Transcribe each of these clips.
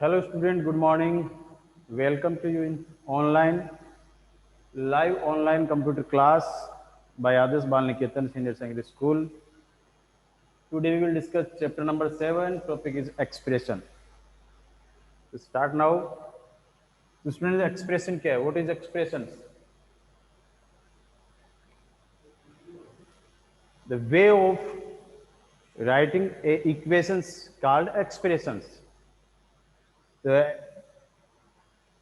Hello student, good morning. Welcome to you in live online computer class by Adarsh Balniketan Senior Secondary School. Today we will discuss chapter number 7, topic is expression. To start now, तो student expression क्या है? What is expressions? The way of writing a equations called expressions. The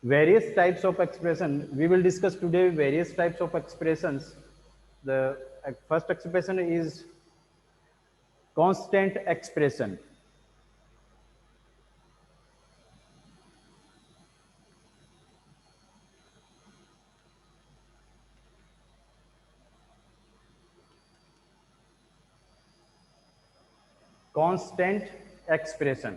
various types of expression, we will discuss today various types of expressions. The first expression is constant expression. Constant expression,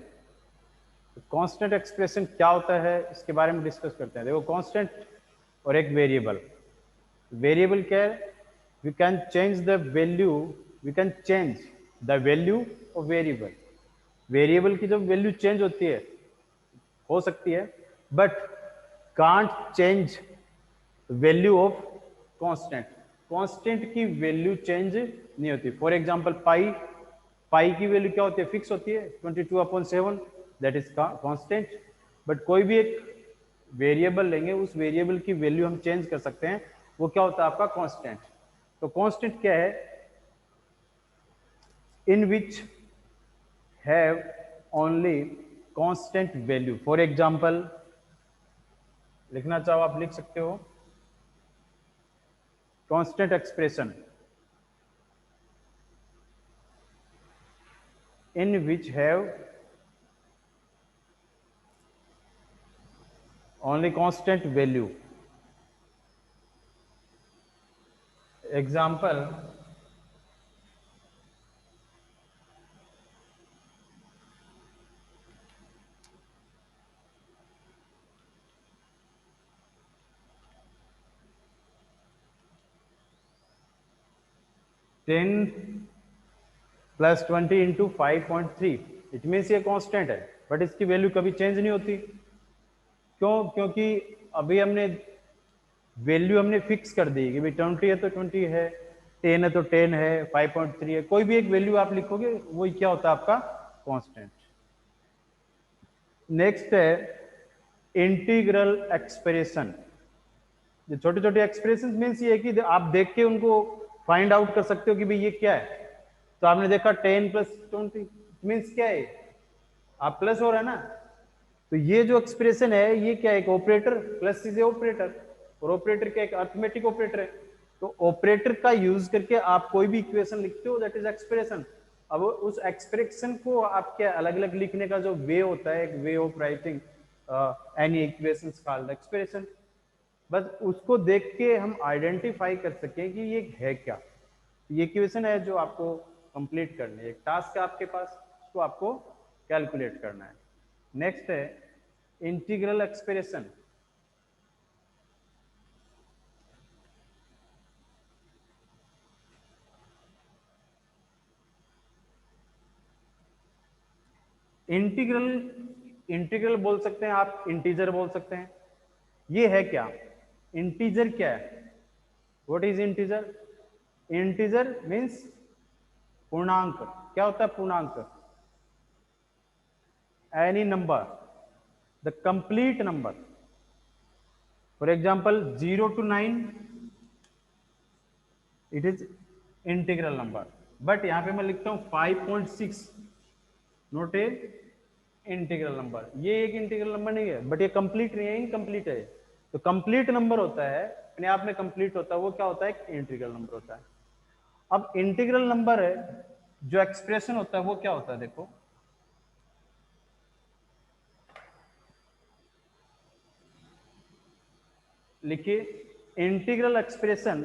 constant expression क्या होता है इसके बारे में discuss करते हैं. देखो, constant और एक वेरिएबल. वेरिएबल क्या है? We can change the value, we can change the value of variable. Variable की जब वैल्यू चेंज होती है, हो सकती है, but can't change value of constant. Constant की वैल्यू चेंज नहीं होती. फॉर एग्जांपल पाई, पाई की वैल्यू क्या होती है? फिक्स होती है 22/7, दैट इज कांस्टेंट. बट कोई भी एक वेरिएबल लेंगे, उस वेरिएबल की वैल्यू हम चेंज कर सकते हैं, वो क्या होता है? आपका कांस्टेंट. तो कांस्टेंट क्या है? In which have only constant value. For example, लिखना चाहो आप लिख सकते हो. Constant expression in which have only constant value. Example, ten plus 20 into 5.3. It means ये कांस्टेंट है, बट इसकी वैल्यू कभी चेंज नहीं होती. क्यों? क्योंकि अभी हमने वैल्यू हमने फिक्स कर दी कि भाई 20 है तो 20 है, 10 है तो 10 है, 5.3 है. कोई भी एक वैल्यू आप लिखोगे, वो क्या होता है? आपका कांस्टेंट. नेक्स्ट है इंटीग्रल एक्सप्रेशन. ये छोटे छोटे एक्सप्रेशन मीन्स ये है कि आप देख के उनको फाइंड आउट कर सकते हो कि भाई ये क्या है. तो आपने देखा 10 प्लस 20 मीन्स क्या है? आप प्लस हो रहा है ना. तो ये जो एक्सप्रेशन है, ये क्या है? एक operator. Plus is a operator, और ऑपरेटर क्या? एक अर्थमेटिक ऑपरेटर है. तो ऑपरेटर का यूज करके आप कोई भी इक्वेशन लिखते हो, दैट इज एक्सप्रेशन. अब उस एक्सप्रेशन को आप क्या अलग अलग लिखने का जो वे होता है, एक way of writing any equation called expression. बस उसको देख के हम आइडेंटिफाई कर सकें कि ये है क्या. ये इक्वेशन है जो आपको कंप्लीट करनी है. एक टास्क है आपके पास, उसको आपको कैलकुलेट करना है. नेक्स्ट है इंटीग्रल एक्सप्रेशन. इंटीग्रल, इंटीग्रल बोल सकते हैं आप, इंटीजर बोल सकते हैं. ये है क्या? इंटीजर क्या है? What is integer? Integer means पूर्णांक. क्या होता है पूर्णांक? Any number, the complete number. For example 0 to 9, it is integral number. But यहां पे मैं लिखता हूं 5.6, नोट ए इंटीग्रल नंबर. ये एक इंटीग्रल नंबर नहीं है, बट ये कंप्लीट नहीं है, इनकम्प्लीट है. तो कंप्लीट नंबर होता है, अपने आप में कंप्लीट होता है, वो क्या होता है? एक इंटीग्रल नंबर होता है. अब इंटीग्रल नंबर है, जो एक्सप्रेशन होता है वो क्या होता है? देखो, लिखिए integral expression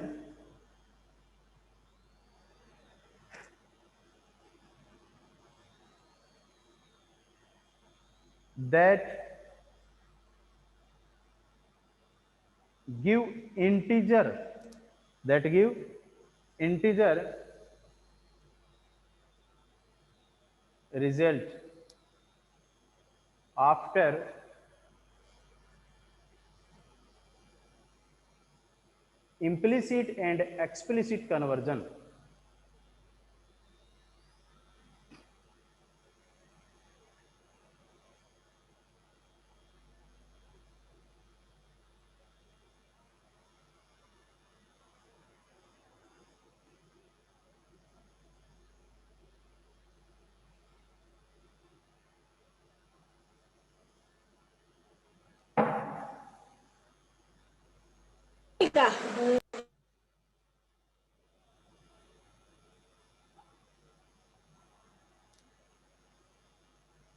that give integer, that give integer result. After implicit and explicit conversion.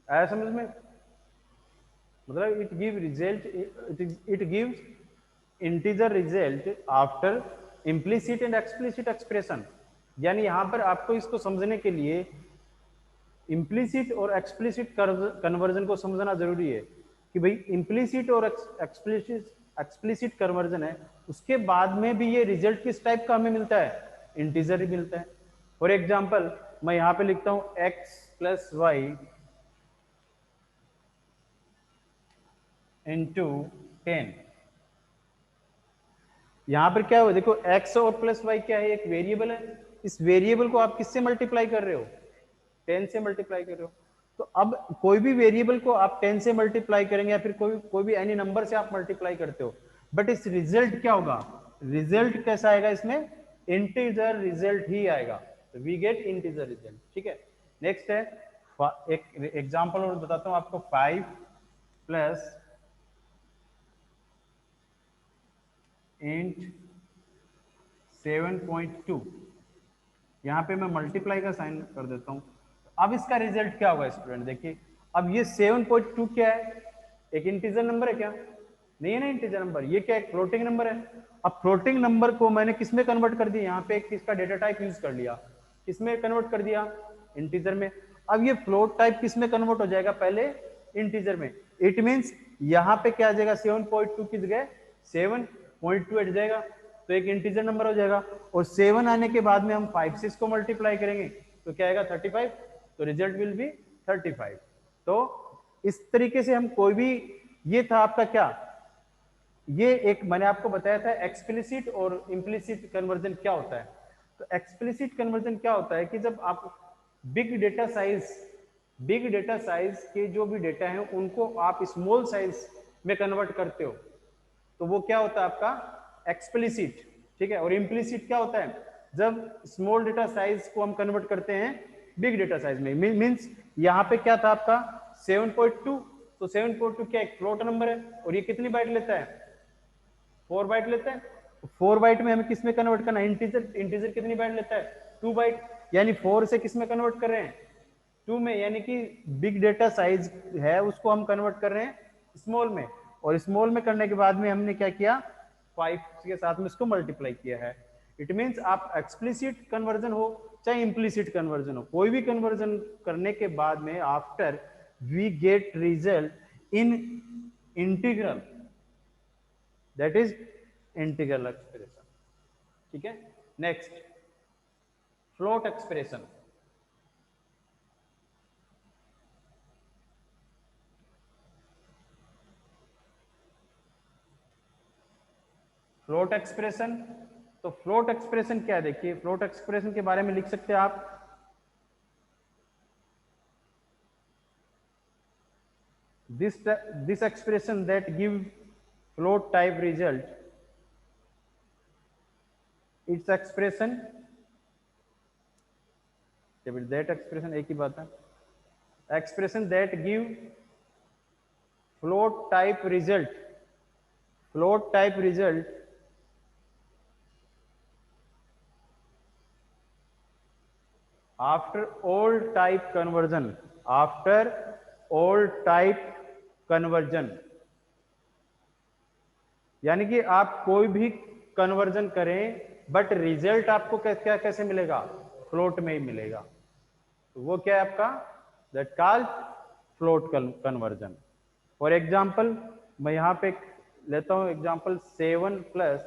आया समझ में? मतलब it give result, it gives integer result after implicit and explicit expression. यानी यहां पर आपको इसको समझने के लिए इम्प्लिसिट और एक्सप्लिसिट कन्वर्जन को समझना जरूरी है कि भाई इम्प्लिसिट और एक्सप्लिसिट कन्वर्जन है, उसके बाद में भी ये रिजल्ट किस टाइप का हमें मिलता है, इंटीजर ही मिलता है। फॉर एग्जाम्पल मैं यहां पे लिखता हूं x प्लस वाई इंटू 10। यहां पर क्या हुआ, देखो x और प्लस वाई क्या है, एक वेरिएबल है। इस वेरिएबल को आप किससे मल्टीप्लाई कर रहे हो, 10 से मल्टीप्लाई कर रहे हो। तो अब कोई भी वेरिएबल को आप 10 से मल्टीप्लाई करेंगे या फिर कोई भी एनी नंबर से आप मल्टीप्लाई करते हो, बट इस रिजल्ट क्या होगा, रिजल्ट कैसा आएगा इसमें, इंटीजर रिजल्ट ही आएगा। तो वी गेट इंटीजर रिजल्ट। ठीक है, नेक्स्ट है एक एग्जांपल और बताता हूं आपको। 5 प्लस इंट 7.2, यहां पे मैं मल्टीप्लाई का साइन कर देता हूं। अब इसका रिजल्ट क्या होगा स्टूडेंट, देखिए अब ये 7.2 क्या है, एक इंटीजर नंबर है क्या, नहीं है ना इंटीजर नंबर, ये क्या एक फ्लोटिंग नंबर है। अब फ्लोटिंग नंबर को मैंने किस में कन्वर्ट कर दिया, यहाँ पे किसका डेटा टाइप यूज कर लिया, किसमें कन्वर्ट कर दिया, इंटीजर में। अब ये फ्लोट टाइप किस में कन्वर्ट हो जाएगा, पहले इंटीजर में। इट मीन्स यहाँ पे क्या आ जाएगा, 7.2 की जगह 7.2 हट जाएगा, तो एक इंटीजर नंबर हो जाएगा। और 7 आने के बाद में हम 5 से इसको मल्टीप्लाई करेंगे तो क्या आएगा 35, तो रिजल्ट विल बी 35। तो इस तरीके से हम कोई भी, ये था आपका क्या, ये एक मैंने आपको बताया था एक्सप्लिसिट और इम्प्लिसिट कन्वर्जन क्या होता है। तो एक्सप्लिसिट कन्वर्जन क्या होता है कि जब आप बिग डेटा साइज के जो भी डेटा हैं उनको आप स्मॉल साइज में कन्वर्ट करते हो, तो वो क्या होता है आपका एक्सप्लिसिट। ठीक है, और इम्प्लिसिट क्या होता है, जब स्मॉल डेटा साइज को हम कन्वर्ट करते हैं बिग डेटा साइज में। मींस यहाँ पे क्या था आपका 7.2, तो 7.2 क्या एक फ्लोट नंबर है, और ये कितनी बाइट लेता है, 4 बाइट लेता है। 4 बाइट में हमें किस में कन्वर्ट करना है, इंटीजर। इंटीजर कितनी बाइट लेता है, 2 बाइट। यानी 4 से किस में कन्वर्ट कर रहे हैं, 2 में। यानी कि बिग डेटा साइज है उसको हम कन्वर्ट कर रहे हैं स्मॉल में, और स्मॉल में करने के बाद में हमने क्या किया, 5 के साथ में इसको मल्टीप्लाई किया है। इट मीन्स आप एक्सप्लिसिट कन्वर्जन हो चाहे इम्प्लिसिट कन्वर्जन हो, कोई भी कन्वर्जन करने के बाद में after we get result in integral, that is integral expression. ठीक है, next float expression. Float expression, तो फ्लोट एक्सप्रेशन क्या है, देखिए फ्लोट एक्सप्रेशन के बारे में लिख सकते हैं आप, this expression that give float type result, its expression, that expression एक ही बात है, expression that give float type result, float type result after all type conversion, after all type conversion। यानी कि आप कोई भी कन्वर्जन करें बट रिजल्ट आपको क्या कैसे मिलेगा, फ्लोट में ही मिलेगा। तो वो क्या है आपका, that called float conversion. For example मैं यहां पे लेता हूं एग्जांपल 7 प्लस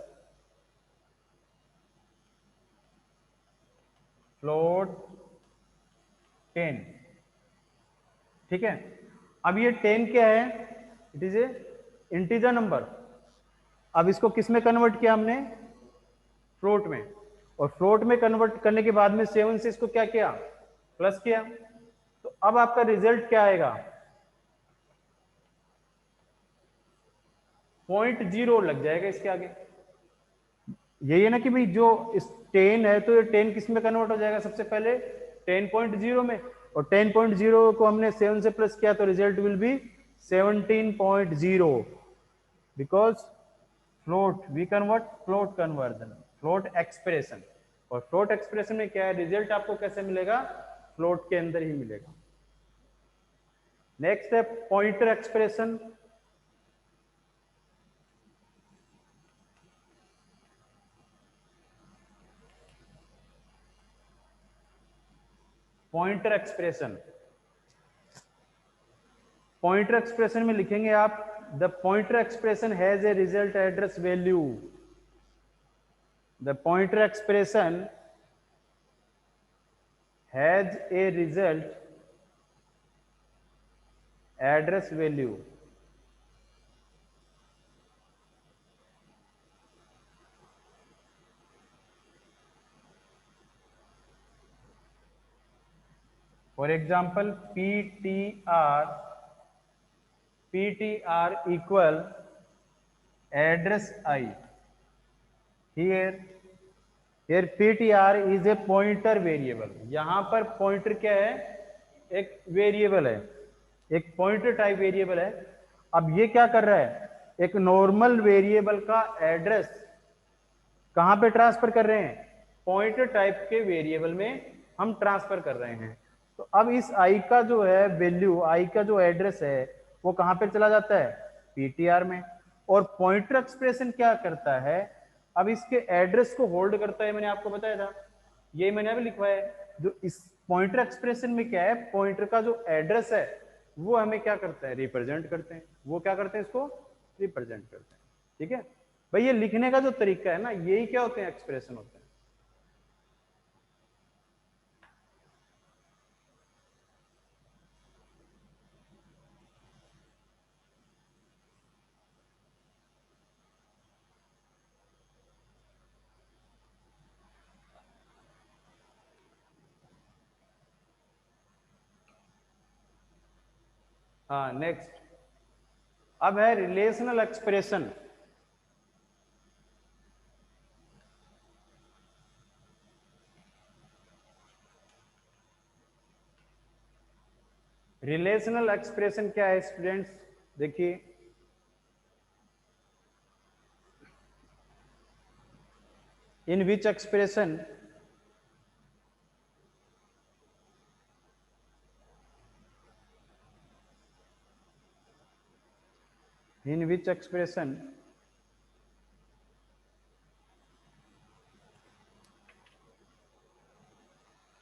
फ्लोट 10। ठीक है, अब ये 10 क्या है, it is a integer number. अब इसको किस में कन्वर्ट किया हमने, फ्लोट में, और फ्लोट में कन्वर्ट करने के बाद में 7 से इसको क्या किया, प्लस किया। तो अब आपका रिजल्ट क्या आएगा, 0.0 लग जाएगा इसके आगे। यही है ना कि भाई जो इस 10 है तो ये 10 किस में कन्वर्ट हो जाएगा, सबसे पहले 10.0 में, और 10.0 को हमने 7 से प्लस किया तो result will be 17.0, because float we convert float conversion, float expression. और फ्लोट एक्सप्रेशन में क्या है, रिजल्ट आपको कैसे मिलेगा, फ्लोट के अंदर ही मिलेगा। नेक्स्ट है pointer expression. Pointer expression, pointer expression में लिखेंगे आप, the pointer expression has a result address value, the pointer expression has a result address value. For example ptr equal address I, here ptr is a pointer variable। यहां पर pointer क्या है, एक variable है, एक पॉइंटर टाइप वेरिएबल है। अब ये क्या कर रहा है, एक नॉर्मल वेरिएबल का एड्रेस कहां पे ट्रांसफर कर रहे हैं, पॉइंटर टाइप के वेरिएबल में हम ट्रांसफर कर रहे हैं। तो अब इस आई का जो है वैल्यू, आई का जो एड्रेस है वो कहां पे चला जाता है, पीटीआर में। और पॉइंटर एक्सप्रेशन क्या करता है, अब इसके एड्रेस को होल्ड करता है, मैंने आपको बताया था, यही मैंने अभी लिखवाया है। जो इस पॉइंटर एक्सप्रेशन में क्या है, पॉइंटर का जो एड्रेस है वो हमें क्या करता है, रिप्रेजेंट करते हैं, वो क्या करते हैं, इसको रिप्रेजेंट करते हैं। ठीक है भाई, ये लिखने का जो तरीका है ना, यही क्या होते हैं, एक्सप्रेशन होते हैं। हाँ नेक्स्ट, अब है रिलेशनल एक्सप्रेशन। रिलेशनल एक्सप्रेशन क्या है स्टूडेंट्स, देखिए इन which expression in which expression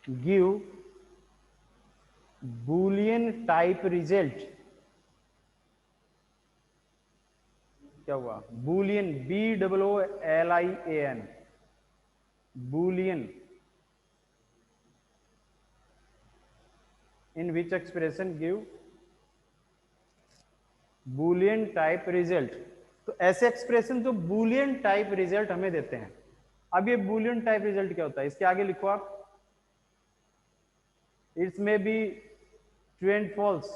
give boolean type result, क्या हुआ, boolean, BOOLIAN, boolean, in which expression give boolean type result। तो ऐसे एक्सप्रेशन जो boolean टाइप रिजल्ट हमें देते हैं। अब ये boolean टाइप रिजल्ट क्या होता है, इसके आगे लिखो आप, it's may be true and false,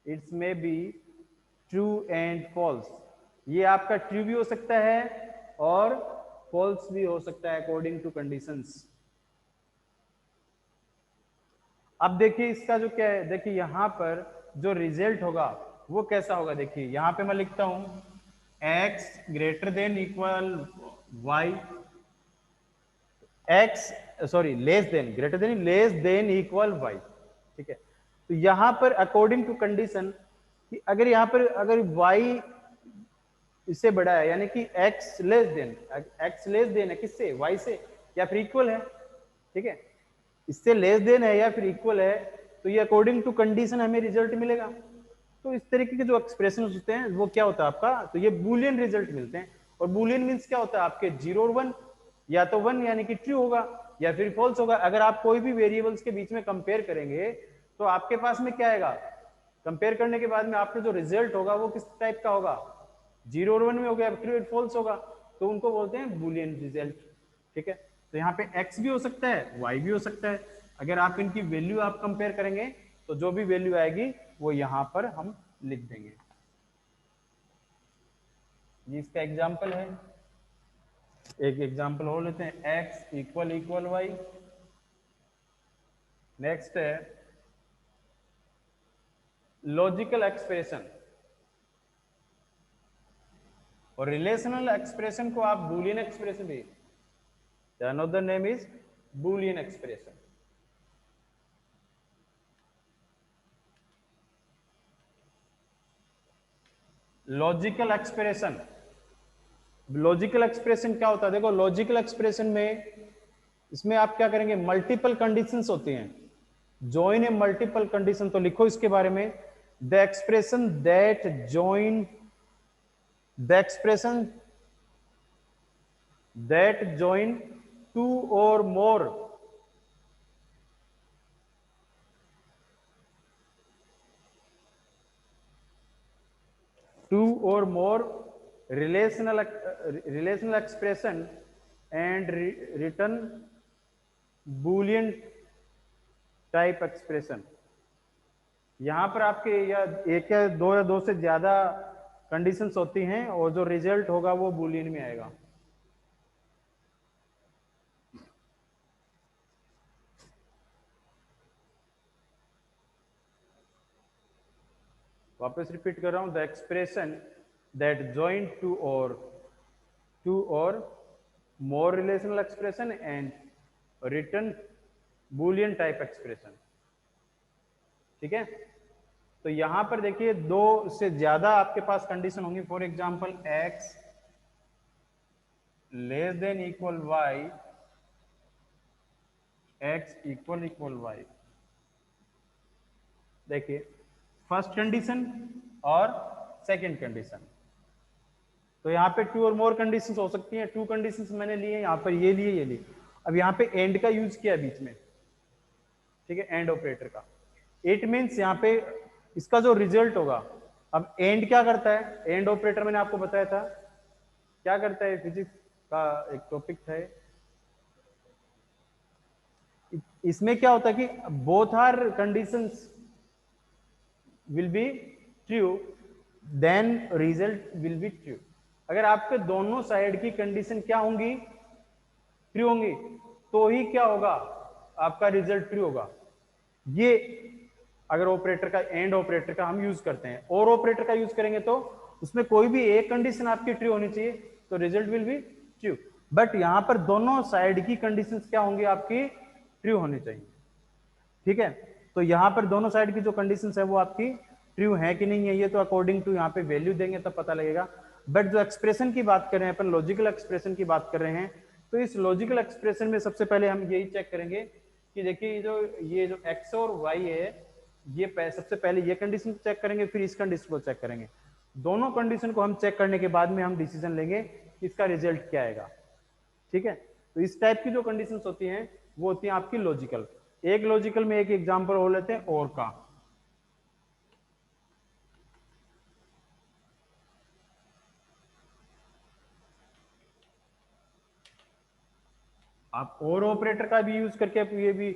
it's may be true and false. ये आपका ट्रू भी हो सकता है और फॉल्स भी हो सकता है अकॉर्डिंग टू कंडीशंस। अब देखिए इसका जो क्या है, देखिए यहां पर जो रिजल्ट होगा वो कैसा होगा, देखिए यहां पे मैं लिखता हूं x greater than equal y, x sorry less than, greater than less than equal y। ठीक है, तो यहां पर अकॉर्डिंग टू कंडीशन कि अगर यहां पर अगर y इससे बड़ा है, यानी कि x लेस देन है किससे, y से, या फिर इक्वल है। ठीक है, इससे लेस देन है या फिर इक्वल है, तो ये अकॉर्डिंग टू कंडीशन हमें रिजल्ट मिलेगा। तो इस तरीके के जो एक्सप्रेशन होते हैं वो क्या होता है आपका, तो ये बूलियन रिजल्ट मिलते हैं। और बूलियन मीन्स क्या होता है, आपके 0 और 1, या तो 1 यानी कि ट्रू होगा या फिर फॉल्स होगा। अगर आप कोई भी वेरिएबल्स के बीच में कंपेयर करेंगे तो आपके पास में क्या आएगा, कंपेयर करने के बाद में आपका जो रिजल्ट होगा वो किस टाइप का होगा, 0 और 1 में हो गया, ट्रू और फॉल्स होगा, तो उनको बोलते हैं बूलियन रिजल्ट। ठीक है, तो यहाँ पे x भी हो सकता है, y भी हो सकता है। अगर आप इनकी वैल्यू आप कंपेयर करेंगे तो जो भी वैल्यू आएगी वो यहाँ पर हम लिख देंगे। ये इसका एग्जाम्पल है। एक एग्जाम्पल और लेते हैं, x equal equal y। Next है लॉजिकल एक्सप्रेशन, और रिलेशनल एक्सप्रेशन को आप बूलियन एक्सप्रेशन भी, another name is Boolean expression. Logical expression, logical expression क्या होता है, देखो लॉजिकल एक्सप्रेशन में इसमें आप क्या करेंगे, मल्टीपल कंडीशंस होती हैं, जॉइन ए मल्टीपल कंडीशन, तो लिखो इसके बारे में, the expression that join, the expression that join two और more relational expression and return boolean type expression। यहां पर आपके या एक या दो से ज्यादा कंडीशंस होती हैं और जो रिजल्ट होगा वो बूलियन में आएगा। वापस रिपीट कर रहा हूं, the expression that join two और more relational expression and return boolean type expression. ठीक है, तो यहां पर देखिए दो से ज्यादा आपके पास कंडीशन होंगी, for example x less than equal y, x equal equal y। देखिए फर्स्ट कंडीशन और सेकंड कंडीशन, तो यहाँ पे टू और मोर कंडीशंस हो सकती हैं, टू कंडीशंस मैंने लिए, यहाँ पर ये लिए ये लिए। अब यहाँ पे एंड का यूज किया बीच में, ठीक है, एंड ऑपरेटर का। इट मीन्स यहाँ पे इसका जो रिजल्ट होगा, अब एंड क्या करता है, एंड ऑपरेटर मैंने आपको बताया था क्या करता है, फिजिक्स का एक टॉपिक था। इसमें क्या होता है कि both are conditions will be true then result will be true. अगर आपके दोनों साइड की कंडीशन क्या होंगी, ट्रू होंगी, तो ही क्या होगा, आपका रिजल्ट ट्रू होगा। ये अगर ऑपरेटर का, एंड ऑपरेटर का हम यूज करते हैं, और ऑपरेटर का यूज करेंगे तो उसमें कोई भी एक कंडीशन आपकी ट्रू होनी चाहिए तो result will be true. But यहां पर दोनों साइड की कंडीशन क्या होंगी, आपकी ट्रू होनी चाहिए। ठीक है, तो यहां पर दोनों साइड की जो कंडीशंस है वो आपकी ट्रू है कि नहीं है, ये तो अकॉर्डिंग टू यहाँ पे वैल्यू देंगे तब पता लगेगा। बट जो एक्सप्रेशन की बात कर रहे हैं अपन, लॉजिकल एक्सप्रेशन की बात कर रहे हैं, तो इस लॉजिकल एक्सप्रेशन में सबसे पहले हम यही चेक करेंगे कि देखिए ये जो x और y है, ये सबसे पहले ये कंडीशन चेक करेंगे, फिर इस कंडीशन को चेक करेंगे। दोनों कंडीशन को हम चेक करने के बाद में हम डिसीजन लेंगे कि इसका रिजल्ट क्या आएगा। ठीक है, तो इस टाइप की जो कंडीशंस होती हैं वो होती हैं आपकी लॉजिकल। एक लॉजिकल में एक एग्जांपल हो लेते हैं और का। आप और ऑपरेटर का भी यूज करके ये भी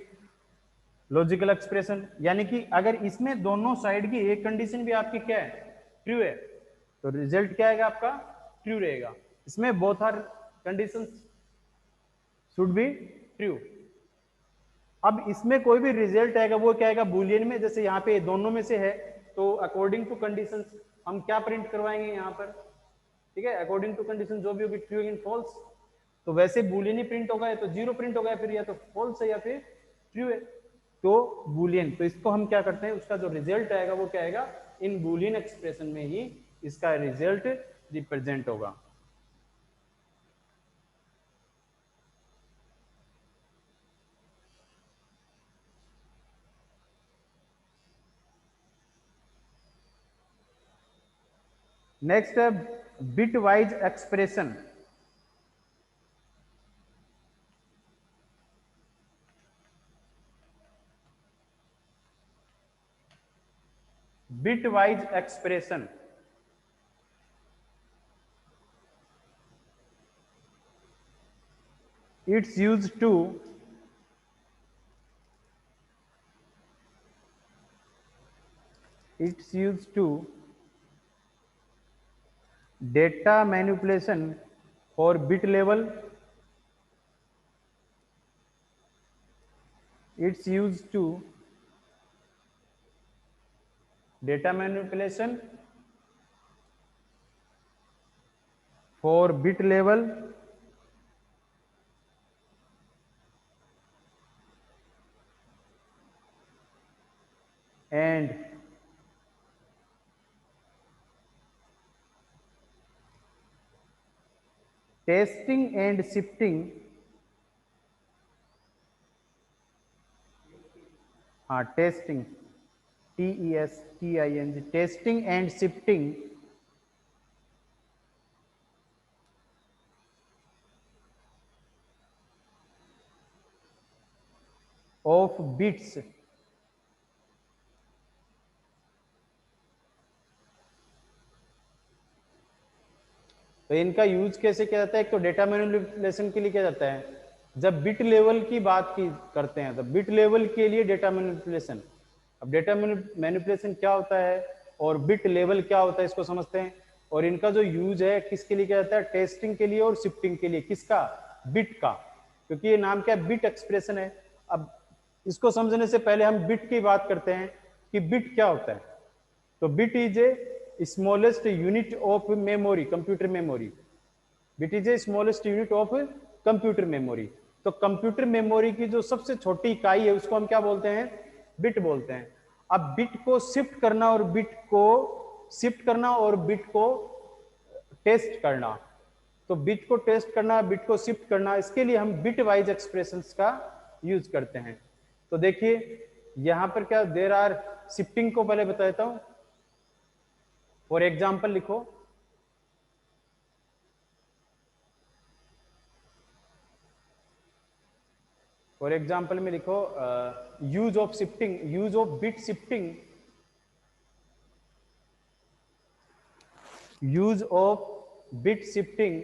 लॉजिकल एक्सप्रेशन, यानी कि अगर इसमें दोनों साइड की एक कंडीशन भी आपकी क्या है, ट्रू है, तो रिजल्ट क्या आएगा आपका, ट्रू रहेगा। इसमें both are conditions should be true. अब इसमें कोई भी रिजल्ट आएगा वो क्या आएगा, बूलियन में, जैसे यहाँ पे दोनों में से है तो अकॉर्डिंग टू कंडीशंस हम क्या प्रिंट करवाएंगे यहाँ पर, ठीक है, अकॉर्डिंग टू कंडीशन जो भी होगी, ट्रू एंड फॉल्स, तो वैसे बूलियन ही प्रिंट होगा, या तो जीरो प्रिंट होगा, फिर या तो फॉल्स है या फिर ट्रू है, तो बूलियन। तो इसको हम क्या करते हैं, उसका जो रिजल्ट आएगा वो क्या आएगा, इन बूलियन एक्सप्रेशन में ही इसका रिजल्ट रिप्रेजेंट होगा। नेक्स्ट है bit wise expression. bitwise expression. It's used to data manipulation for bit level. It's used to data manipulation for bit level and testing and shifting. हाँ, testing, TESTING, testing and shifting of bits. तो इनका use कैसे किया जाता है? एक तो data manipulation के लिए किया जाता है, जब बिट लेवल की बात की करते हैं तो बिट लेवल के लिए डेटा मैनिपुलेशन। अब डेटा मैनिपुलेशन क्या होता है और बिट लेवल क्या होता है इसको समझते हैं। और इनका जो यूज है किसके लिए किया जाता है? टेस्टिंग के लिए और शिफ्टिंग के लिए। किसका? बिट का, क्योंकि ये नाम क्या है? बिट एक्सप्रेशन है। अब इसको समझने से पहले हम बिट की बात करते हैं कि बिट क्या होता है। तो bit is a smallest unit of memory, computer memory. Bit is a smallest unit of computer memory. तो कंप्यूटर मेमोरी की जो सबसे छोटी इकाई है उसको हम क्या बोलते हैं? बिट बोलते हैं। अब बिट को शिफ्ट करना और बिट को टेस्ट करना, तो बिट को टेस्ट करना, बिट को शिफ्ट करना, इसके लिए हम बिट वाइज एक्सप्रेशंस का यूज करते हैं। तो देखिए यहां पर क्या देर आर, शिफ्टिंग को पहले बता देता हूं। फॉर एग्जाम्पल लिखो, फॉर एग्जाम्पल में लिखो use of shifting, use of bit shifting, use of bit shifting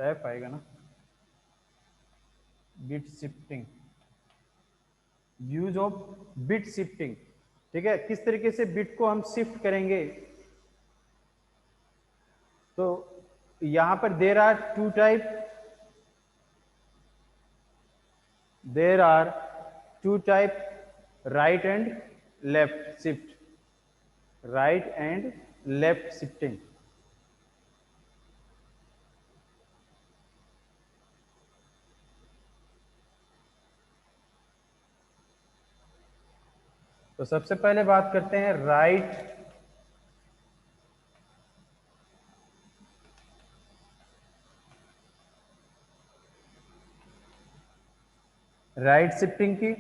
F आएगा ना, bit shifting, use of bit shifting. ठीक है, किस तरीके से बिट को हम शिफ्ट करेंगे। तो यहां पर there are two type, there are two type, right and left shift, right and left shifting. तो सबसे पहले बात करते हैं राइट शिफ्टिंग की।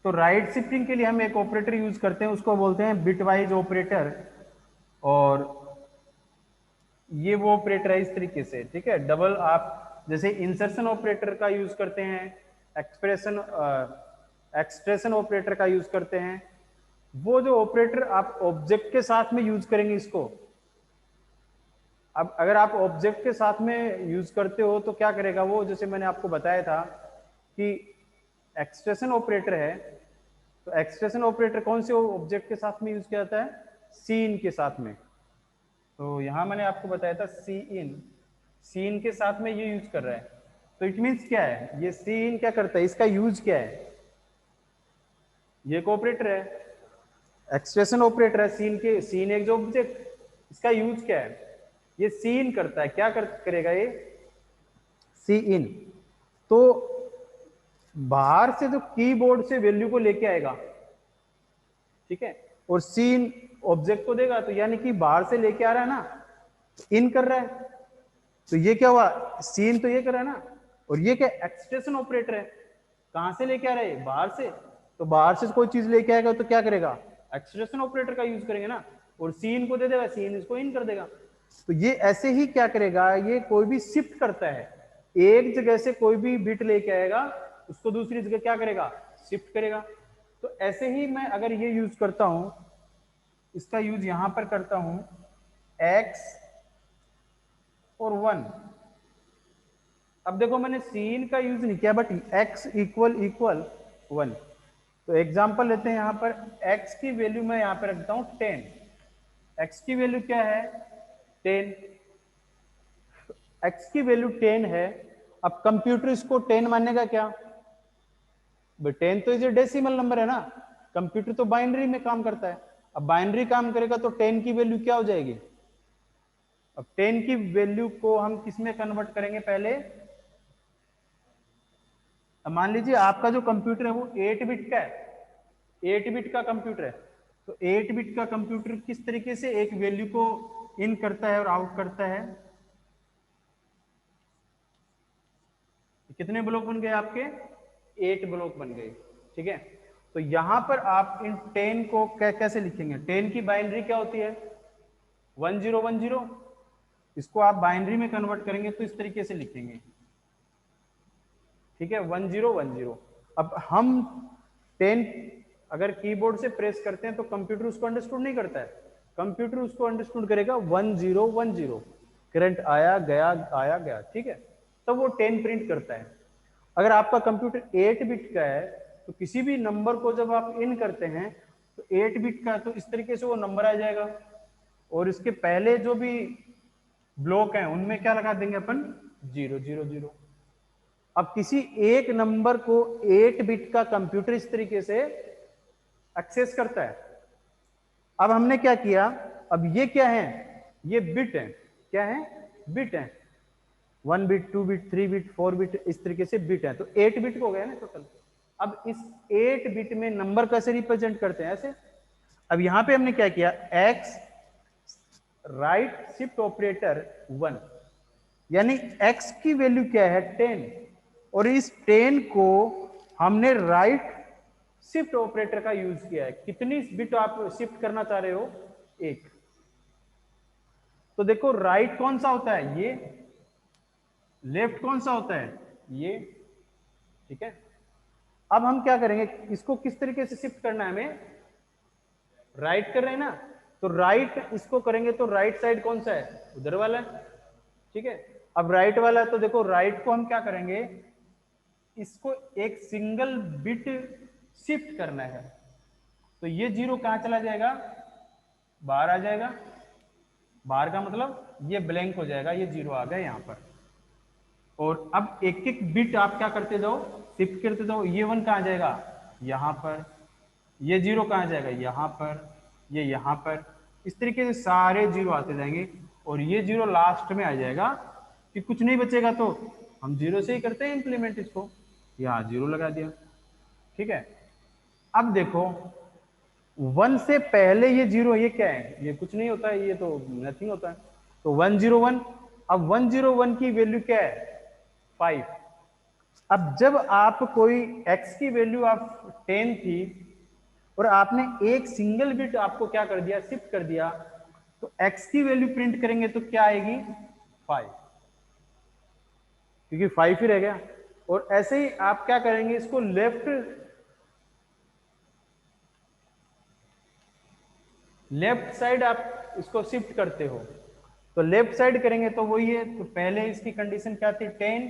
तो राइट शिफ्टिंग के लिए हम एक ऑपरेटर यूज करते हैं, उसको बोलते हैं बिटवाइज ऑपरेटर। और ये वो ऑपरेटर है इस तरीके से, ठीक है। डबल आप जैसे इंसर्शन ऑपरेटर का यूज करते हैं, एक्सप्रेशन ऑपरेटर का यूज करते हैं। वो जो ऑपरेटर आप ऑब्जेक्ट के साथ में यूज करेंगे इसको। अब अगर आप ऑब्जेक्ट के साथ में यूज करते हो तो क्या करेगा वो, जैसे मैंने आपको बताया था कि एक्सप्रेशन ऑपरेटर है, तो एक्सप्रेशन ऑपरेटर कौन से ऑब्जेक्ट के साथ में यूज किया जाता है? सीन के साथ में। तो यहां मैंने आपको बताया था सीन के साथ में ये यूज कर रहा है। तो इट मीन्स क्या है, ये सीन क्या करता है, इसका यूज क्या है? ये एक ऑपरेटर है, एक्सप्रेशन ऑपरेटर है, सीन एक जो ऑब्जेक्ट, इसका यूज क्या है? ये सीन करता है, करेगा ये? सी इन। तो बाहर से जो कीबोर्ड से वैल्यू को लेके आएगा, ठीक है, और सीन ऑब्जेक्ट को देगा, तो यानी कि बाहर से लेके आ रहा है ना, इन कर रहा है। तो ये क्या हुआ, सीन तो ये कर रहा है ना, और ये क्या, एक्सप्रेशन ऑपरेटर है, कहां से लेके आ रहा है? बाहर से। तो बाहर से कोई चीज लेके आएगा तो क्या करेगा, एक्सप्रेशन ऑपरेटर का यूज करेंगे ना, और सी इन को दे देगा, सी इन इसको इन कर देगा। तो ये ऐसे ही क्या करेगा, ये कोई भी शिफ्ट करता है, एक जगह से कोई भी बिट लेके आएगा उसको दूसरी जगह क्या करेगा, शिफ्ट करेगा। तो ऐसे ही मैं अगर ये यूज करता हूं, इसका यूज यहां पर करता हूं, x और 1। अब देखो मैंने सीन का यूज नहीं किया, बट x इक्वल इक्वल 1। तो एग्जांपल लेते हैं, यहां पर x की वैल्यू मैं यहां पर रखता हूं 10। x की वैल्यू क्या है, 10। x की वैल्यू 10 है। अब कंप्यूटर इसको 10 मानेगा क्या, 10 तो ये डेसिमल नंबर है ना, कंप्यूटर तो बाइनरी में काम करता है। अब बाइनरी काम करेगा तो 10 की वैल्यू क्या हो जाएगी, अब 10 की वैल्यू को हम किस में कन्वर्ट करेंगे पहले। अब मान लीजिए आपका जो कंप्यूटर है वो 8 बिट का है, 8 बिट का कंप्यूटर है। तो 8 बिट का कंप्यूटर किस तरीके से एक वैल्यू को इन करता है और आउट करता है। कितने ब्लॉक बन गए आपके, 8 ब्लॉक बन गए, ठीक है। तो यहां पर आप इन 10 को कैसे लिखेंगे, 10 की बाइनरी क्या होती है, 1010। इसको आप बाइनरी में कन्वर्ट करेंगे तो इस तरीके से लिखेंगे, ठीक है, 1010। अब हम 10 अगर कीबोर्ड से प्रेस करते हैं तो कंप्यूटर उसको अंडरस्टूड नहीं करता है, कंप्यूटर उसको अंडरस्टूड करेगा 1010, करंट आया गया, ठीक है, तब वो 10 प्रिंट करता है। अगर आपका कंप्यूटर 8 बिट का है तो किसी भी नंबर को जब आप इन करते हैं तो 8 बिट का, तो इस तरीके से वो नंबर आ जाएगा, और इसके पहले जो भी ब्लॉक हैं उनमें क्या लगा देंगे अपन, 000। अब किसी एक नंबर को 8 बिट का कंप्यूटर इस तरीके से एक्सेस करता है। अब हमने क्या किया, अब ये क्या है, ये बिट है, क्या है, बिट है, 1 बिट 2 बिट 3 बिट 4 बिट इस तरीके से बिट है, तो 8 बिट हो गया ना टोटल। अब इस 8 बिट में नंबर कैसे रिप्रेजेंट करते हैं, ऐसे। अब यहां पे हमने क्या किया, x राइट शिफ्ट ऑपरेटर 1, यानी x की वैल्यू क्या है 10, और इस 10 को हमने राइट शिफ्ट ऑपरेटर का यूज किया है। कितनी बिट आप शिफ्ट करना चाह रहे हो, एक। तो देखो राइट कौन सा होता है, ये, लेफ्ट कौन सा होता है, ये, ठीक है। अब हम क्या करेंगे, इसको किस तरीके से शिफ्ट करना है हमें, राइट कर रहे हैं ना, तो राइट इसको करेंगे तो राइट साइड कौन सा है, उधर वाला है, ठीक है। अब राइट वाला है तो देखो राइट को हम क्या करेंगे, इसको एक सिंगल बिट शिफ्ट करना है, तो ये 0 कहां चला जाएगा, बाहर आ जाएगा, बाहर का मतलब ये ब्लैंक हो जाएगा, ये 0 आ गया यहां पर। और अब एक एक बिट आप क्या करते जाओ, शिफ्ट करते जाओ, ये 1 कहां जाएगा, यहां पर, ये 0 कहां जाएगा, यहां पर, ये यहां पर, इस तरीके से सारे 0 आते जाएंगे, और ये 0 लास्ट में आ जाएगा, कि कुछ नहीं बचेगा तो हम 0 से ही करते हैं इंप्लीमेंट इसको, यहाँ 0 लगा दिया, ठीक है। अब देखो 1 से पहले ये 0, ये क्या है, ये कुछ नहीं होता है, ये तो नथिंग होता है, तो 101। अब 101 की वैल्यू क्या है, 5। अब जब आप कोई x की वैल्यू आप 10 थी और आपने एक सिंगल बिट आपको क्या कर दिया, शिफ्ट कर दिया, तो x की वैल्यू प्रिंट करेंगे तो क्या आएगी, 5, क्योंकि 5 ही रह गया। और ऐसे ही आप क्या करेंगे, इसको लेफ्ट साइड आप इसको शिफ्ट करते हो, तो लेफ्ट साइड करेंगे तो वही है, तो पहले इसकी कंडीशन क्या थी, 10,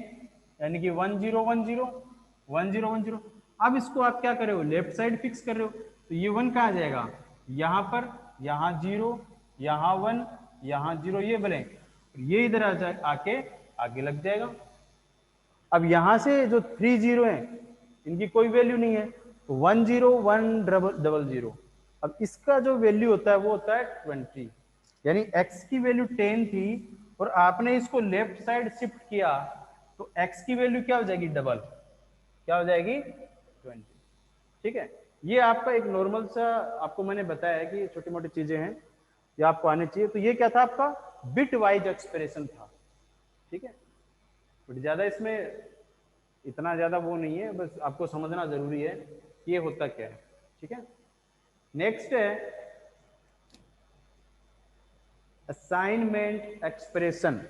यानी कि 1010। अब इसको आप क्या कर रहे हो, लेफ्ट साइड फिक्स कर रहे हो, तो ये 1 कहां जाएगा, यहां पर, यहां 0, यहां 1, यहां 0, ये ब्लैंक, ये इधर आ जाए, आके आगे लग जाएगा। अब यहां से जो 3 0 है इनकी कोई वैल्यू नहीं है, तो 10100। अब इसका जो वैल्यू होता है वो होता है 20, यानी x की वैल्यू 10 थी और आपने इसको लेफ्ट साइड शिफ्ट किया, तो x की वैल्यू क्या हो जाएगी, डबल, क्या हो जाएगी, 20, ठीक है। ये आपका एक नॉर्मल सा आपको मैंने बताया कि छोटी मोटी चीजें हैं ये आपको आने चाहिए। तो ये क्या था, आपका बिट वाइज एक्सप्रेशन था, ठीक है। बट ज्यादा इसमें इतना ज्यादा वो नहीं है, बस आपको समझना जरूरी है। ये होता क्या है, ठीक है। नेक्स्ट है असाइनमेंट एक्सप्रेशन।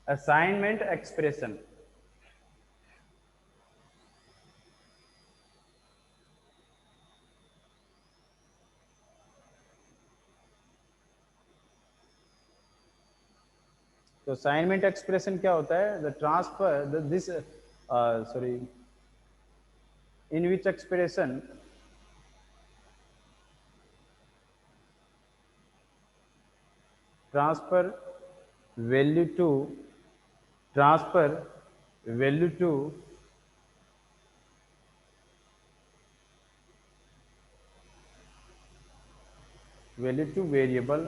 असाइनमेंट एक्सप्रेशन, तो असाइनमेंट एक्सप्रेशन क्या होता है, the transfer this sorry in which expression transfer value to transfer value to variable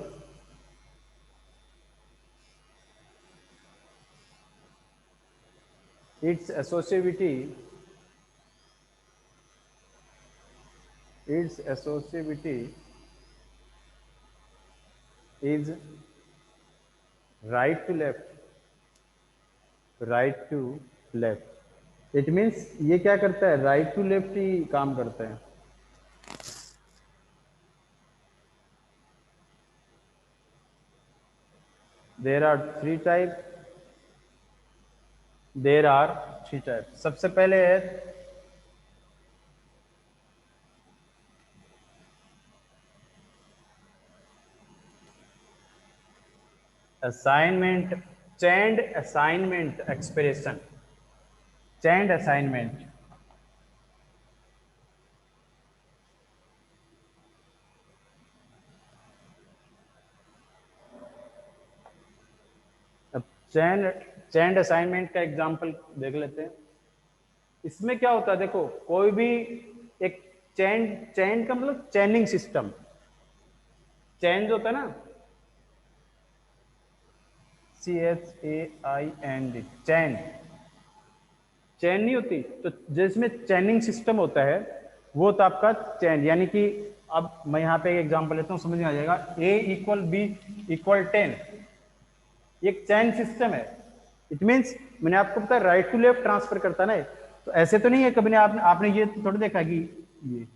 its associativity is right to left। It means ये क्या करता है, राइट टू लेफ्ट ही काम करता है। देर आर थ्री टाइप सबसे पहले है असाइनमेंट, चैंड असाइनमेंट एक्सप्रेशन, चैंड असाइनमेंट। अब चैंड असाइनमेंट का एग्जांपल देख लेते हैं। इसमें क्या होता है, देखो कोई भी एक चैंड का मतलब चैनिंग सिस्टम, चैन जो होता है ना, CHAIND, चैन, चैन नहीं होती, तो जिसमें चैनिंग सिस्टम होता है वो तो आपका चैन, यानी कि अब मैं यहाँ पे एक एग्जांपल लेता हूँ, समझ में आ जाएगा। A=B=10, ये एक चैन सिस्टम है। इट मीन्स मैंने आपको बताया राइट टू लेफ्ट ट्रांसफर करता ना, तो ऐसे तो नहीं है कभी ने आपने ये थोड़ी देखा कि ये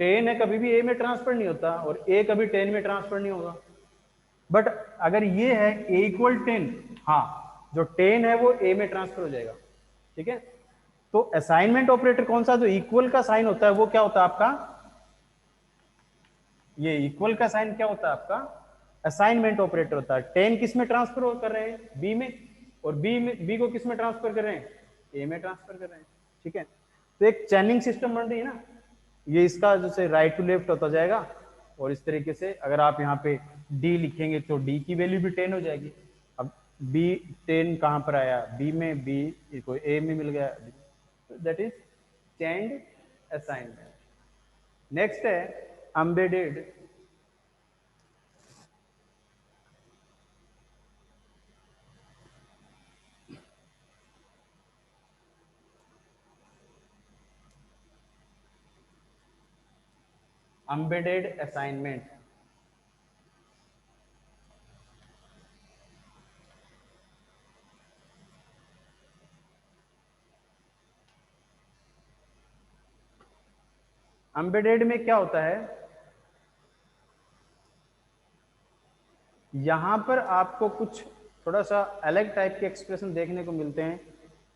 10 है कभी भी A में ट्रांसफर नहीं होता और A कभी 10 में ट्रांसफर नहीं होगा। बट अगर ये है A=10, हाँ जो 10 है वो A में ट्रांसफर हो जाएगा, ठीक है। तो असाइनमेंट ऑपरेटर कौन सा, जो इक्वल का साइन होता है वो क्या होता है आपका, ये इक्वल का साइन क्या होता है आपका, असाइनमेंट ऑपरेटर होता है। 10 किस में ट्रांसफर कर रहे हैं, बी में, और बी को किस में ट्रांसफर कर रहे हैं, ए में ट्रांसफर कर रहे हैं, ठीक है। तो एक चैनिंग सिस्टम बन रही है ना, ये इसका जैसे राइट टू लेफ्ट होता जाएगा। और इस तरीके से अगर आप यहाँ पे डी लिखेंगे तो डी की वैल्यू भी 10 हो जाएगी। अब बी 10 कहाँ पर आया, बी में, बी को ए में मिल गया, दैट इज चैंड असाइनमेंट। नेक्स्ट है एम्बेडेड असाइनमेंट। एम्बेडेड में क्या होता है, यहां पर आपको कुछ थोड़ा सा अलग टाइप के एक्सप्रेशन देखने को मिलते हैं।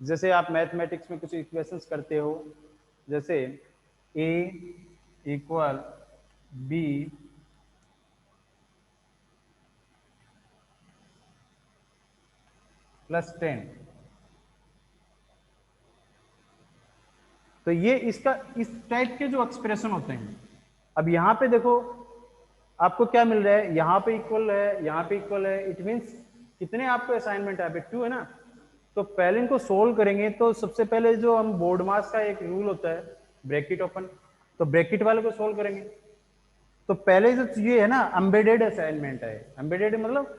जैसे आप मैथमेटिक्स में कुछ इक्वेशंस करते हो, जैसे A=B + 10, तो ये इसका इस टाइप के जो एक्सप्रेशन होते हैं, अब यहाँ पे देखो आपको क्या मिल रहा है, यहाँ पे इक्वल है, यहाँ पे इक्वल है, इट मीन्स कितने आपको असाइनमेंट है, 2 है ना। तो पहले इनको सोल्व करेंगे, तो सबसे पहले जो हम बोर्ड मास का एक रूल होता है ब्रैकेट ओपन, तो ब्रैकेट वाले को सोल्व करेंगे। तो पहले जो ये है ना एम्बेडेड असाइनमेंट है, एम्बेडेड मतलब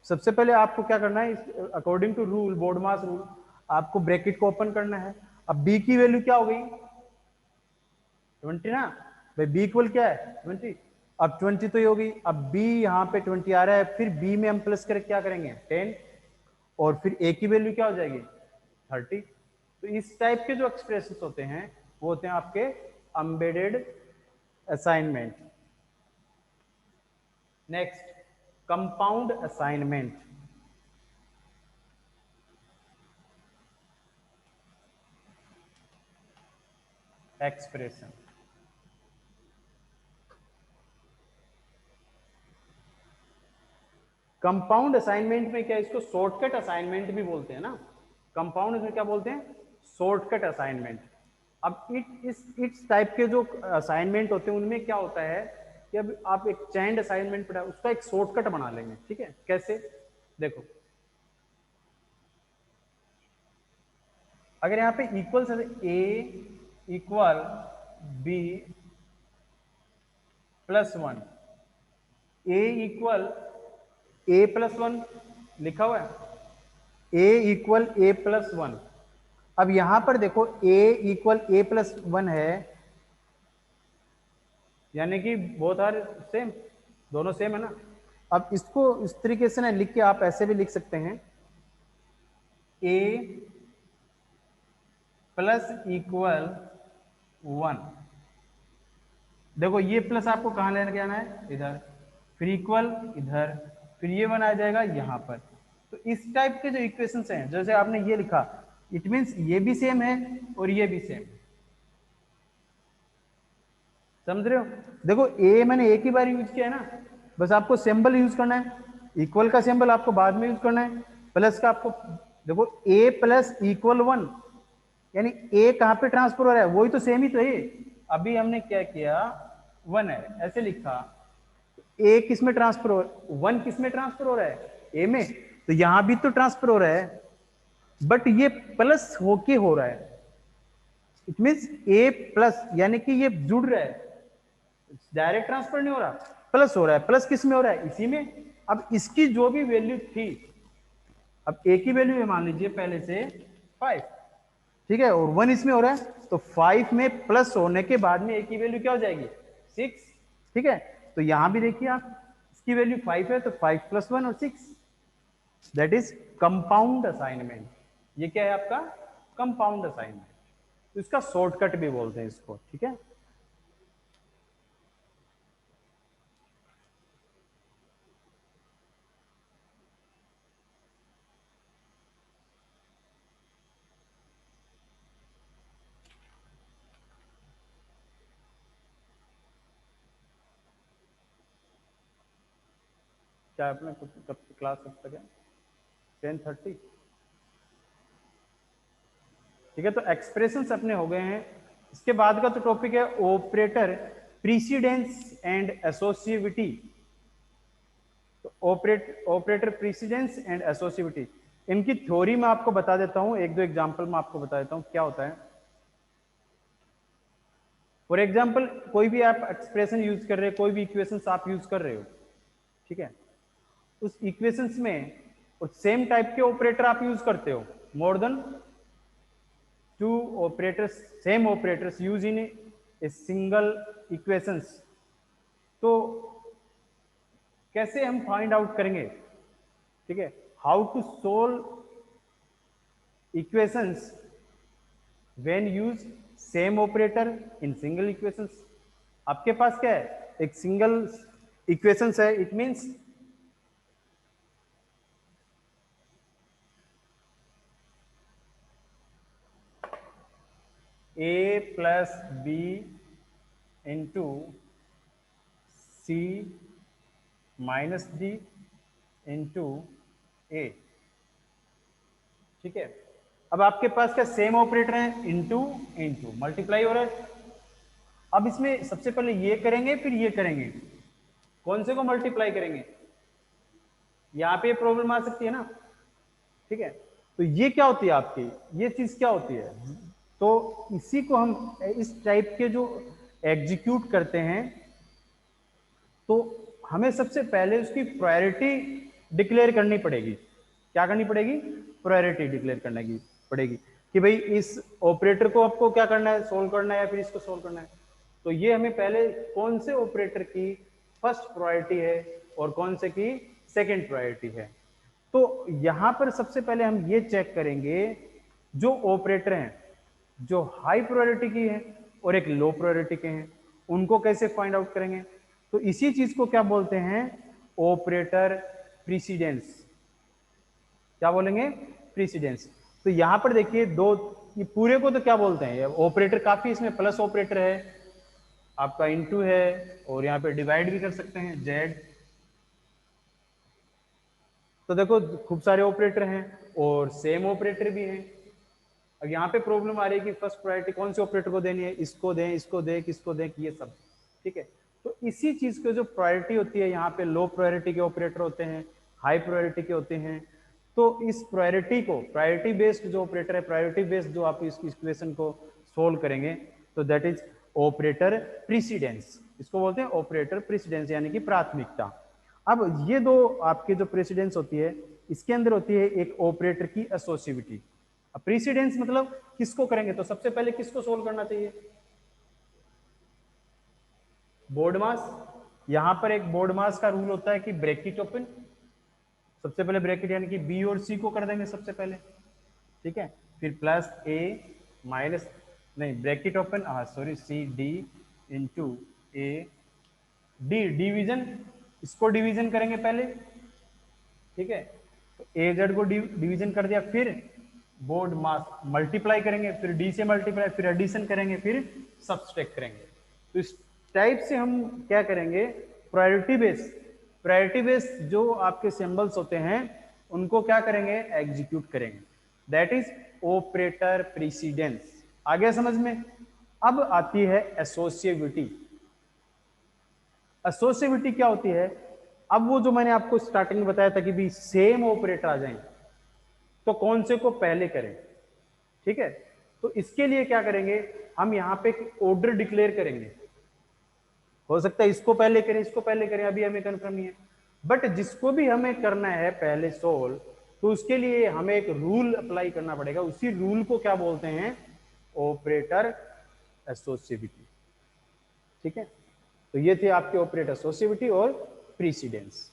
सबसे पहले आपको क्या करना है, according to rule BODMAS rule आपको ब्रैकेट को ओपन करना है। अब बी की वैल्यू क्या हो गई, 20 ना भाई, बी इक्वल क्या है 20। अब 20 तो ये होगी, अब बी यहाँ पे 20 आ रहा है, फिर बी में हम प्लस करके क्या करेंगे 10, और फिर ए की वैल्यू क्या हो जाएगी 30। तो इस टाइप के जो एक्सप्रेशन होते हैं वो होते हैं आपके embedded assignment. Next, compound assignment. Expression, compound assignment में क्या, इसको शॉर्टकट असाइनमेंट भी बोलते हैं ना, कंपाउंड में क्या बोलते हैं, शॉर्टकट असाइनमेंट। अब इस टाइप के जो असाइनमेंट होते हैं उनमें क्या होता है कि अब आप एक चैंड असाइनमेंट पढ़ा उसका एक शॉर्टकट बना लेंगे, ठीक है, कैसे, देखो अगर यहाँ पे इक्वल से ए इक्वल बी प्लस 1, ए इक्वल ए प्लस 1 लिखा हुआ है, ए इक्वल ए प्लस 1। अब यहां पर देखो ए इक्वल ए प्लस 1 है, यानी कि बोथ आर सेम, दोनों सेम है ना। अब इसको इस तरीके से ना लिख के आप ऐसे भी लिख सकते हैं, ए प्लस इक्वल 1। देखो ये प्लस आपको कहाँ लेने के आना है, इधर, फिर इक्वल इधर, फिर ये 1 आ जाएगा यहाँ पर। तो इस टाइप के जो इक्वेशंस हैं, जैसे आपने ये लिखा, इट मीन्स ये भी सेम है और ये भी सेम, समझ रहे हो। देखो ए मैंने एक ही बार यूज किया है ना, बस आपको सिंबल यूज करना है, इक्वल का सिंबल आपको बाद में यूज करना है, प्लस का आपको, देखो ए प्लस इक्वल 1, यानी ए कहां पे ट्रांसफर हो रहा है, वही तो सेम ही तो है। अभी हमने क्या किया, 1 है ऐसे लिखा, ए किस में ट्रांसफर हो, 1 किस में ट्रांसफर हो रहा है, ए में, तो यहां भी तो ट्रांसफर हो रहा है, बट ये प्लस होके हो रहा है, इट मीन्स ए प्लस, यानी कि ये जुड़ रहा है, डायरेक्ट ट्रांसफर नहीं हो रहा, प्लस हो रहा है, प्लस किस में हो रहा है, इसी में। अब इसकी जो भी वैल्यू थी, अब ए की वैल्यू है मान लीजिए पहले से 5, ठीक है, और 1 इसमें हो रहा है, तो 5 में प्लस होने के बाद में ए की वैल्यू क्या हो जाएगी 6, ठीक है। तो यहां भी देखिए आप, इसकी वैल्यू 5 है, तो 5 प्लस 1 और 6, दैट इज कंपाउंड असाइनमेंट। ये क्या है आपका कंपाउंड असाइनमेंट, तो इसका शॉर्टकट भी बोलते हैं इसको, ठीक है। क्या आपने कब क्लास कब तक है, 10:30, ठीक है। तो एक्सप्रेशंस अपने हो गए हैं। इसके बाद का तो टॉपिक है ऑपरेटर प्रीसिडेंस एंड एसोसिएटिविटी। तो ऑपरेटर प्रीसिडेंस एंड एसोसिएटिविटी, इनकी थ्योरी मैं आपको बता देता हूं, एक दो एग्जांपल में आपको बता देता हूं क्या होता है। फॉर एग्जांपल कोई भी आप एक्सप्रेशन यूज कर रहे हो, कोई भी इक्वेशंस आप यूज कर रहे हो, ठीक है, उस इक्वेशंस में और सेम टाइप के ऑपरेटर आप यूज करते हो, more than 2 operators, same operators used in a single equations। तो कैसे हम फाइंड आउट करेंगे, ठीक है, how to solve equations when use same operator in single equations. आपके पास क्या है, एक सिंगल इक्वेशंस है, it means A plus B into C minus D into A, ठीक है। अब आपके पास क्या सेम ऑपरेटर है, इंटू इंटू मल्टीप्लाई हो रहा है। अब इसमें सबसे पहले ये करेंगे फिर ये करेंगे, कौन से को मल्टीप्लाई करेंगे, यहाँ पे प्रॉब्लम आ सकती है ना, ठीक है। तो ये क्या होती है आपकी, ये चीज क्या होती है, तो इसी को हम इस टाइप के जो एग्जीक्यूट करते हैं, तो हमें सबसे पहले उसकी प्रायोरिटी डिक्लेयर करनी पड़ेगी। क्या करनी पड़ेगी, प्रायोरिटी डिक्लेयर करने की पड़ेगी कि भाई इस ऑपरेटर को आपको क्या करना है, सोल्व करना है या फिर इसको सोल्व करना है। तो ये हमें पहले कौन से ऑपरेटर की फर्स्ट प्रायोरिटी है और कौन से की सेकंड प्रायोरिटी है। तो यहां पर सबसे पहले हम ये चेक करेंगे, जो ऑपरेटर हैं जो हाई प्रायोरिटी की है और एक लो प्रायोरिटी के हैं, उनको कैसे फाइंड आउट करेंगे। तो इसी चीज को क्या बोलते हैं, ऑपरेटर प्रीसीडेंस। क्या बोलेंगे, प्रीसीडेंस। तो यहां पर देखिए दो, ये पूरे को तो क्या बोलते हैं, ऑपरेटर काफी, इसमें प्लस ऑपरेटर है आपका, इनटू है, और यहाँ पे डिवाइड भी कर सकते हैं, जेड। तो देखो खूब सारे ऑपरेटर हैं और सेम ऑपरेटर भी हैं। अब यहाँ पे प्रॉब्लम आ रही है कि फर्स्ट प्रायोरिटी कौन से ऑपरेटर को देनी है, इसको दें, इसको दें, किसको दें, ये सब, ठीक है। तो इसी चीज की जो प्रायोरिटी होती है, यहाँ पे लो प्रायोरिटी के ऑपरेटर होते हैं, हाई प्रायोरिटी के होते हैं। तो इस प्रायोरिटी को, प्रायोरिटी बेस्ड जो ऑपरेटर है, प्रायोरिटी बेस्ड जो आप इस इक्वेशन को सोल्व करेंगे, तो दैट इज ऑपरेटर प्रीसीडेंस। इसको बोलते हैं ऑपरेटर प्रीसीडेंस, यानी कि प्राथमिकता। अब ये दो आपके जो प्रेसिडेंस होती है, इसके अंदर होती है एक ऑपरेटर की एसोसिएटिविटी। अब प्रेसिडेंस मतलब किसको करेंगे, तो सबसे पहले किसको सोल्व करना चाहिए, बोर्ड मास। यहां पर एक बोर्ड मास का रूल होता है कि ब्रैकेट ओपन, सबसे पहले ब्रैकेट यानी कि बी और सी को कर देंगे सबसे पहले, ठीक है। फिर प्लस ए माइनस, नहीं bracket open, sorry, C D into A D, division, इसको डिवीजन करेंगे पहले, ठीक है। तो ए जेड को डिवीजन कर दिया, फिर बोर्ड मास मल्टीप्लाई करेंगे, फिर डी से मल्टीप्लाई, फिर एडिशन करेंगे, फिर सब्सट्रैक्ट करेंगे। तो इस टाइप से हम क्या करेंगे, प्रायोरिटी बेस, प्रायोरिटी बेस जो आपके सिंबल्स होते हैं उनको क्या करेंगे, एग्जीक्यूट करेंगे। That is operator precedence. आ गया समझ में। अब आती है एसोसिएटिविटी। एसोसिएटिविटी क्या होती है, अब वो जो मैंने आपको स्टार्टिंग में बताया था कि भी सेम ऑपरेटर आ जाएं तो कौन से को पहले करें, ठीक है। तो इसके लिए क्या करेंगे, हम यहां पे ऑर्डर डिक्लेयर करेंगे। हो सकता है इसको पहले करें, इसको पहले करें, अभी हमें कंफर्म नहीं है, बट जिसको भी हमें करना है पहले सोल्व, तो उसके लिए हमें एक रूल अप्लाई करना पड़ेगा। उसी रूल को क्या बोलते हैं, ऑपरेटर एसोसिएटिविटी, ठीक है। तो ये थे आपके ऑपरेटर एसोसिएटिविटी और प्रीसीडेंस।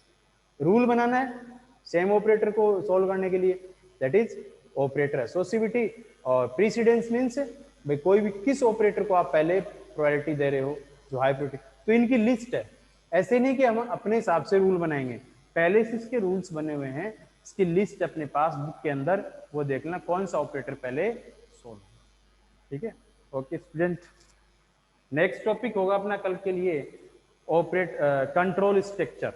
रूल बनाना है सेम ऑपरेटर को सोल्व करने के लिए, दैट इज ऑपरेटर एसोसिएटिविटी। और प्रीसीडेंस मींस भाई कोई भी किस ऑपरेटर को आप पहले प्रायोरिटी दे रहे हो, जो हाई प्रायोरिटी, तो इनकी लिस्ट है। ऐसे नहीं कि हम अपने हिसाब से रूल बनाएंगे, पहले से इसके रूल्स बने हुए हैं, इसकी लिस्ट अपने पास बुक के अंदर, वो देख लेना कौन सा ऑपरेटर पहले सोल्व, ठीक है। ओके स्टूडेंट, नेक्स्ट टॉपिक होगा अपना कल के लिए ऑपरेट कंट्रोल स्ट्रक्चर।